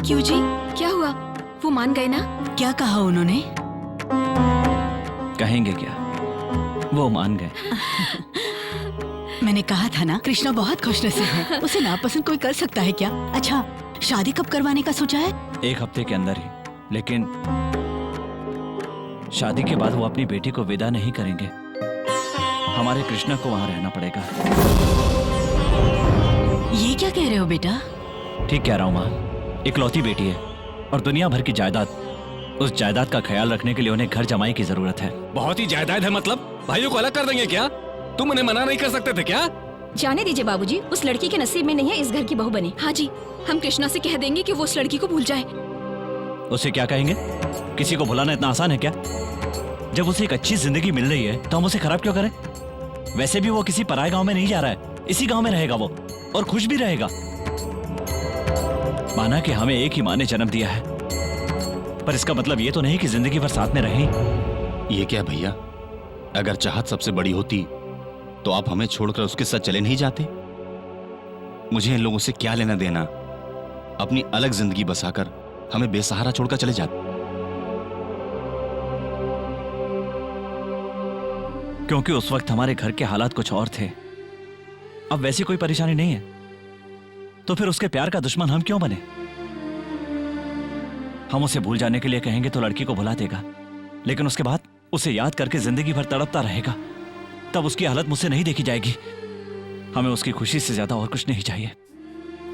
क्यों जी, क्या हुआ? वो मान गए ना? क्या कहा उन्होंने? कहेंगे क्या, वो मान गए। मैंने कहा था ना, कृष्णा बहुत खुशनसीब है। उसे नापसंद कोई कर सकता है क्या? अच्छा, शादी कब करवाने का सोचा है? 1 हफ्ते के अंदर ही, लेकिन शादी के बाद वो अपनी बेटी को विदा नहीं करेंगे। हमारे कृष्णा को वहां रहना पड़ेगा। ये क्या कह रहे हो बेटा? ठीक कह रहा हूँ माँ, इकलौती बेटी है और दुनिया भर की जायदाद। उस जायदाद का ख्याल रखने के लिए उन्हें घर जमाई की जरूरत है। बहुत ही जायदाद है मतलब? भाइयों को अलग कर देंगे क्या? तुम उन्हें मना नहीं कर सकते थे क्या? जाने दीजिए बाबूजी, उस लड़की के नसीब में नहीं है इस घर की बहू बने। हाँ जी, हम कृष्णा से कह देंगे कि वो उस लड़की को भूल जाए। उसे क्या कहेंगे? किसी को भुलाना इतना आसान है क्या? जब उसे एक अच्छी जिंदगी मिल रही है तो हम उसे खराब क्यों करें? वैसे भी वो किसी पराये गांव में नहीं जा रहा है, इसी गांव में रहेगा वो, और खुश भी रहेगा। माना कि हमें एक ही माँ ने जन्म दिया है, पर इसका मतलब ये तो नहीं कि जिंदगी भर साथ में रहें। ये क्या भैया, अगर चाहत सबसे बड़ी होती तो आप हमें छोड़कर उसके साथ चले नहीं जाते? मुझे इन लोगों से क्या लेना देना? अपनी अलग जिंदगी बसाकर हमें बेसहारा छोड़कर चले जाते। क्योंकि उस वक्त हमारे घर के हालात कुछ और थे। अब वैसी कोई परेशानी नहीं है, तो फिर उसके प्यार का दुश्मन हम क्यों बने? हम उसे भूल जाने के लिए कहेंगे तो लड़की को भुला देगा, लेकिन उसके बाद उसे याद करके जिंदगी भर तड़पता रहेगा। तब उसकी हालत मुझसे नहीं देखी जाएगी। हमें उसकी खुशी से ज्यादा और कुछ नहीं चाहिए।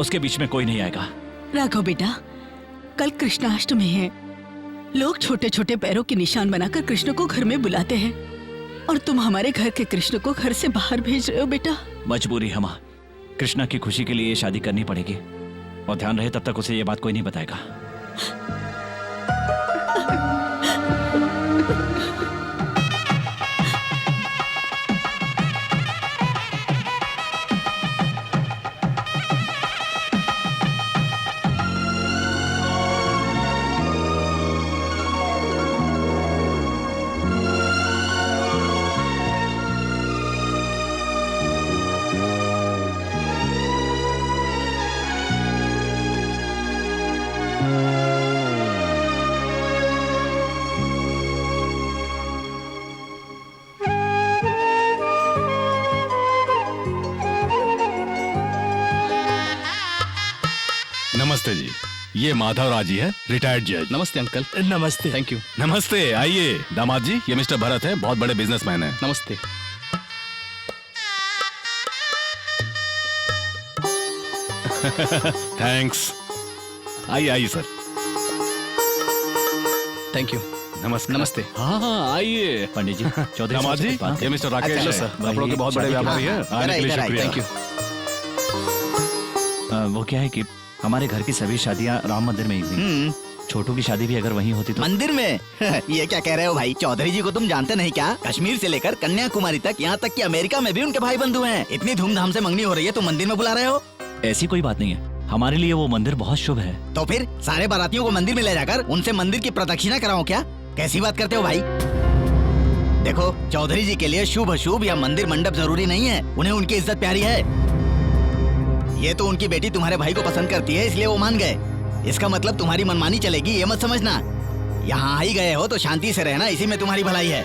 उसके बीच में कोई नहीं आएगा। राघव बेटा, कल कृष्णाष्टमी है। लोग छोटे छोटे पैरों के निशान बनाकर कृष्ण को घर में बुलाते हैं, और तुम हमारे घर के कृष्ण को घर से बाहर भेज रहे हो बेटा। मजबूरी है माँ, कृष्णा की खुशी के लिए ये शादी करनी पड़ेगी। और ध्यान रहे तब तक उसे ये बात कोई नहीं बताएगा। नमस्ते जी, ये माधव राज जी है, रिटायर्ड जज। नमस्ते अंकल। नमस्ते। Thank you. नमस्ते, आइए। दामाद जी, ये मिस्टर भरत है, बहुत बड़े बिजनेसमैन है। नमस्ते। थैंक्स। आइए आइए सर। Thank you. नमस्ते। नमस्ते। हाँ हाँ, आइए। पंडित जी, चौधरी दामाद साहब जी, से बात ये करें। मिस्टर राकेश हेलो है, सर। कपड़ों के बहुत बड़े शादी के व्यापारी हैं। आने के लिए शुक्रिया। Thank you. वो क्या है कि हमारे घर की सभी शादियां राम मंदिर में ही हुई। छोटू की शादी भी अगर वहीं होती तो। मंदिर में? ये क्या कह रहे हो भाई? चौधरी जी को तुम जानते नहीं क्या? कश्मीर से लेकर कन्याकुमारी तक, यहाँ तक कि अमेरिका में भी उनके भाई बंधु हैं। इतनी धूमधाम से मंगनी हो रही है, तुम मंदिर में बुला रहे हो? ऐसी कोई बात नहीं है, हमारे लिए वो मंदिर बहुत शुभ है। तो फिर सारे बारातियों को मंदिर में ले जाकर उनसे मंदिर की प्रदक्षिणा कराओ क्या? कैसी बात करते हो भाई? देखो, चौधरी जी के लिए शुभ अशुभ या मंदिर मंडप जरूरी नहीं है, उन्हें उनकी इज्जत प्यारी है। ये तो उनकी बेटी तुम्हारे भाई को पसंद करती है, इसलिए वो मान गए। इसका मतलब तुम्हारी मनमानी चलेगी ये मत समझना। यहाँ ही गए हो तो शांति से रहना, इसी में तुम्हारी भलाई है।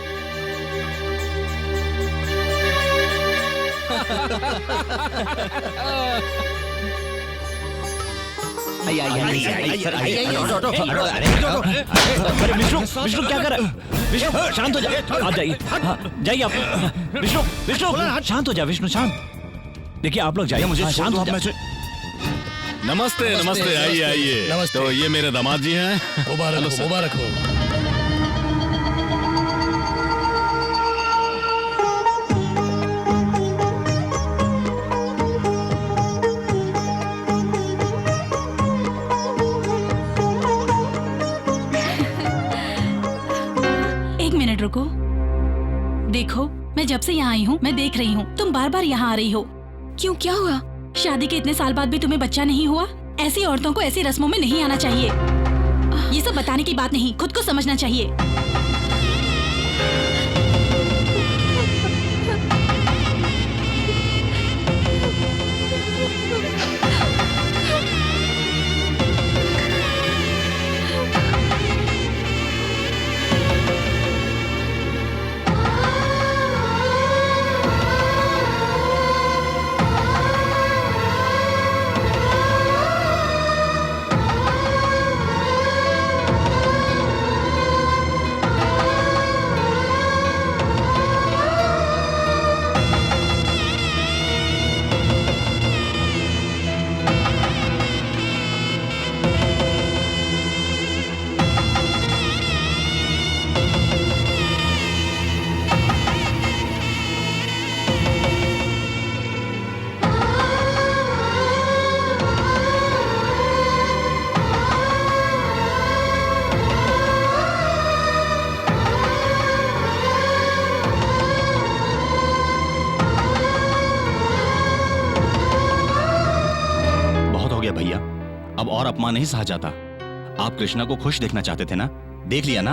अरे विष्णु, विष्णु क्या कर रहा है? विष्णु शांत हो जाइए, आप जाइए। हाँ, जाइए आप। विष्णु, विष्णु शांत हो जा। विष्णु शांत। देखिए आप लोग जाइए, मुझे शांत हो जाए। नमस्ते। नमस्ते, आइए आइए। नमस्ते। तो ये मेरे दामाद जी हैं। मुबारक हो। एक मिनट रुको। देखो, मैं जब से यहाँ आई हूँ मैं देख रही हूँ तुम बार बार यहाँ आ रही हो। क्यों, क्या हुआ? शादी के इतने साल बाद भी तुम्हें बच्चा नहीं हुआ? ऐसी औरतों को ऐसी रस्मों में नहीं आना चाहिए। ये सब बताने की बात नहीं, खुद को समझना चाहिए। अपमान नहीं सहा जाता। आप कृष्णा को खुश देखना चाहते थे ना, देख लिया ना।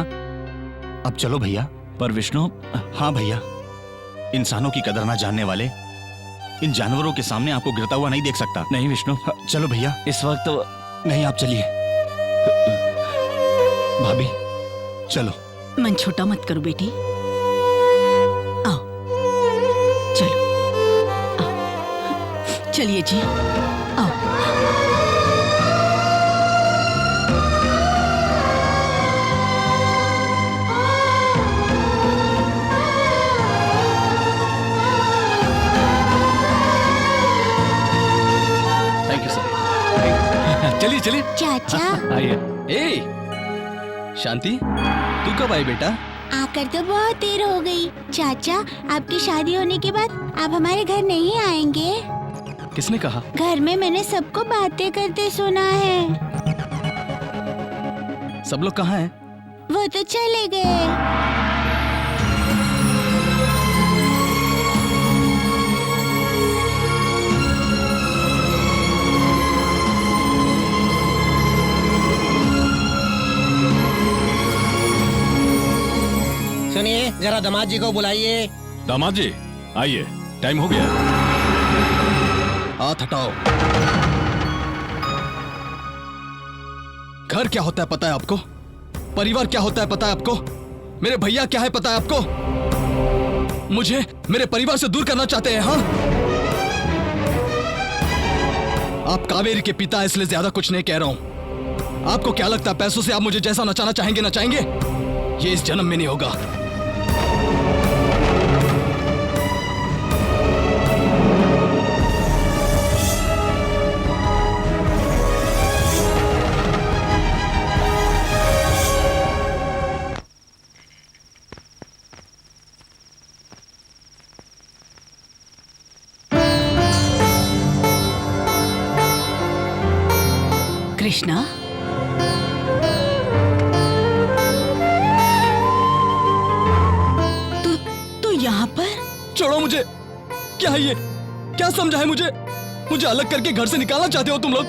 अब चलो भैया। पर विष्णु, हाँ भैया, इंसानों की कदर ना जानने वाले इन जानवरों के सामने आपको गिरता हुआ नहीं देख सकता। नहीं विष्णु, चलो भैया। इस वक्त तो नहीं, आप चलिए। भाभी चलो। मन छोटा मत करो बेटी, आओ चलो, आओ चलिए जी, आओ। Thank you sir. चलिए चलिए। चाचा आइए। ए शांति, तू कब आई बेटा? आकर तो बहुत देर हो गई। चाचा, आपकी शादी होने के बाद आप हमारे घर नहीं आएंगे? किसने कहा? घर में मैंने सबको बातें करते सुना है। सब लोग कहाँ हैं? वो तो चले गए। सुनिए, जरा दामाद जी को बुलाइए। दामाद जी आइए, टाइम हो गया। हाथ हटाओ। घर क्या होता है पता है आपको? परिवार क्या होता है पता है आपको? मेरे भैया क्या है पता है आपको? मुझे मेरे परिवार से दूर करना चाहते हैं, हाँ? आप कावेरी के पिता हैं, इसलिए ज्यादा कुछ नहीं कह रहा हूं। आपको क्या लगता है पैसों से आप मुझे जैसा नचाना चाहेंगे नचाएंगे? ये इस जन्म में नहीं होगा। कृष्णा, तू यहाँ पर? छोड़ो मुझे। क्या है ये? क्या समझा है मुझे? मुझे अलग करके घर से निकालना चाहते हो तुम लोग?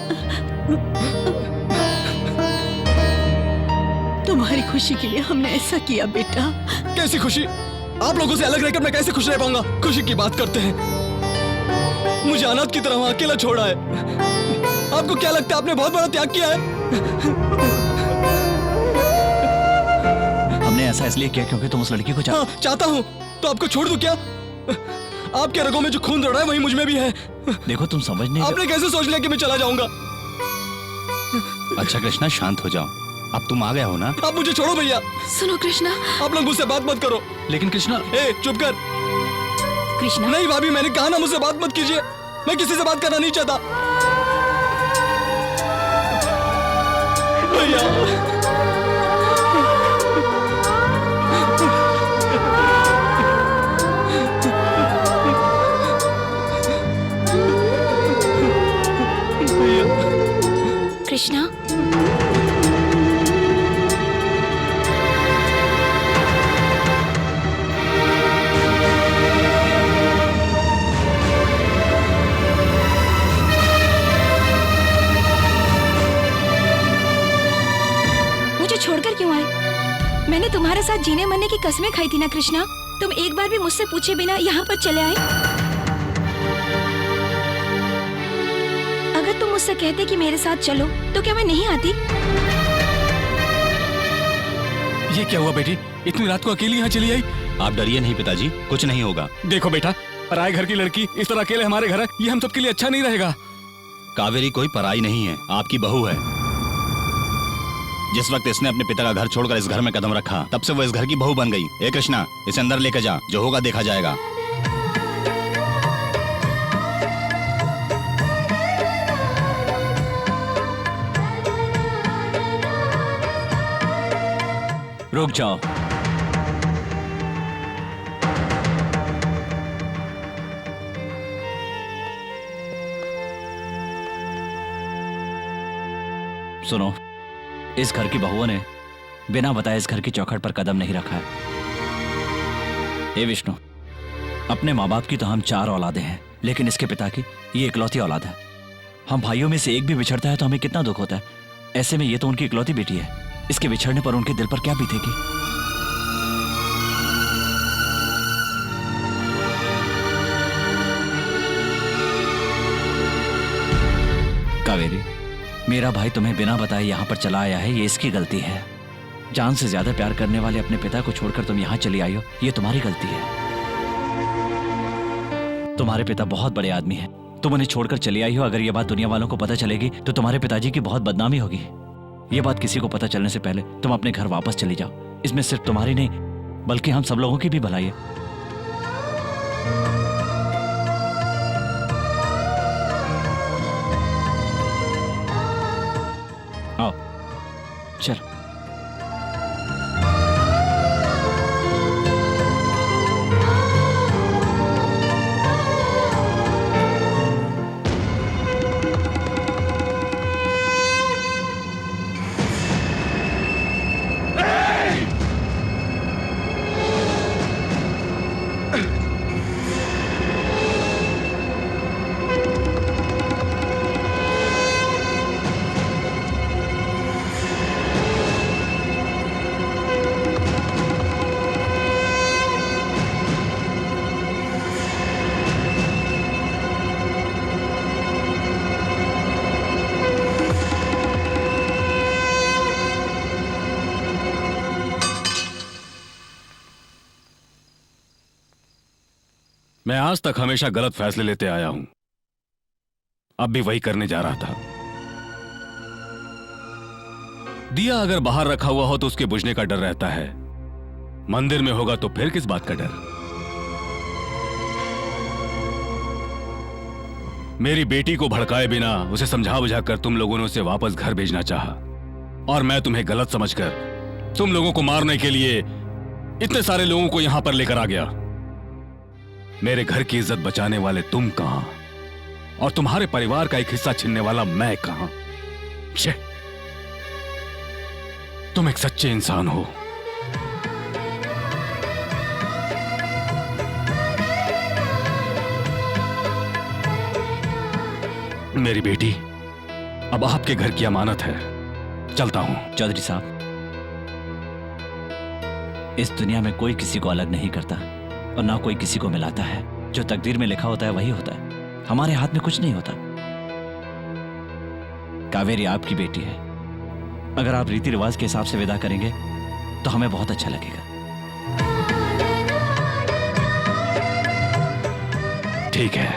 तुम्हारी खुशी के लिए हमने ऐसा किया बेटा। कैसी खुशी? आप लोगों से अलग रहकर मैं कैसे खुश रह पाऊंगा? खुशी की बात करते हैं। मुझे अनाथ की तरह वहां अकेला छोड़ा है। आपको क्या लगता है आपने बहुत बड़ा त्याग किया है? हमने ऐसा इसलिए किया क्योंकि तुम उस लड़की को हाँ, चाहता हूँ तो आपको छोड़ दूं क्या? आपके रगों में जो खून दौड़ रहा है वही मुझ में भी है। देखो तुम समझ नहीं। आपने कैसे सोच लिया कि मैं चला जाऊंगा? अच्छा कृष्णा, शांत हो जाओ। अब तुम आ गए हो ना? आप मुझे छोड़ो भैया। सुनो कृष्णा। आप लोग मुझसे बात मत करो। लेकिन कृष्णा। ए, चुप कर। कृष्णा, नहीं भाभी, मैंने कहा ना मुझसे बात मत कीजिए। मैं किसी से बात करना नहीं चाहता। भैया। कृष्णा, मुझे छोड़कर क्यों आए? मैंने तुम्हारे साथ जीने मरने की कसमें खाई थी ना कृष्णा। तुम एक बार भी मुझसे पूछे बिना यहाँ पर चले आए। अगर तुम मुझसे कहते कि मेरे साथ चलो तो क्या मैं नहीं आती? ये क्या हुआ बेटी? इतनी रात को अकेली यहाँ चली आई? आप डरिए नहीं पिताजी, कुछ नहीं होगा। देखो बेटा, पराए घर की लड़की इस तरह अकेले हमारे घर है, ये हम सबके लिए अच्छा नहीं रहेगा। कावेरी कोई पराई नहीं है, आपकी बहू है। जिस वक्त इसने अपने पिता का घर छोड़कर इस घर में कदम रखा, तब से वो इस घर की बहू बन गई। ए कृष्णा, इसे अंदर लेकर जा, जो होगा देखा जाएगा। रुक जाओ। सुनो, इस घर की बहुओं ने बिना बताए इस घर की चौखट पर कदम नहीं रखा है। ए विष्णु, अपने माँ बाप की तो हम 4 औलादें हैं, लेकिन इसके पिता की ये इकलौती औलाद है। हम भाइयों में से एक भी बिछड़ता है तो हमें कितना दुख होता है। ऐसे में ये तो उनकी इकलौती बेटी है, इसके बिछड़ने पर उनके दिल पर क्या बीतेगी। कावेरी, मेरा भाई तुम्हें बिना बताए यहाँ पर चला आया है, ये इसकी गलती है। जान से ज्यादा प्यार करने वाले अपने पिता को छोड़कर तुम यहाँ चली आई हो, ये तुम्हारी गलती है। तुम्हारे पिता बहुत बड़े आदमी हैं, तुम उन्हें छोड़कर चली आई हो। अगर ये बात दुनिया वालों को पता चलेगी तो तुम्हारे पिताजी की बहुत बदनामी होगी। ये बात किसी को पता चलने से पहले तुम अपने घर वापस चली जाओ। इसमें सिर्फ तुम्हारी नहीं बल्कि हम सब लोगों की भी भलाई है। आओ चल। मैं आज तक हमेशा गलत फैसले लेते आया हूं, अब भी वही करने जा रहा था। दिया अगर बाहर रखा हुआ हो तो उसके बुझने का डर रहता है, मंदिर में होगा तो फिर किस बात का डर। मेरी बेटी को भड़काए बिना उसे समझा बुझाकर तुम लोगों ने उसे वापस घर भेजना चाहा, और मैं तुम्हें गलत समझकर तुम लोगों को मारने के लिए इतने सारे लोगों को यहां पर लेकर आ गया। मेरे घर की इज्जत बचाने वाले तुम कहां, और तुम्हारे परिवार का एक हिस्सा छीनने वाला मैं कहां। तुम एक सच्चे इंसान हो। मेरी बेटी अब आपके घर की अमानत है, चलता हूं। चौधरी साहब, इस दुनिया में कोई किसी को अलग नहीं करता और ना कोई किसी को मिलाता है। जो तकदीर में लिखा होता है वही होता है, हमारे हाथ में कुछ नहीं होता। कावेरी आपकी बेटी है, अगर आप रीति रिवाज के हिसाब से विदा करेंगे तो हमें बहुत अच्छा लगेगा। ठीक है।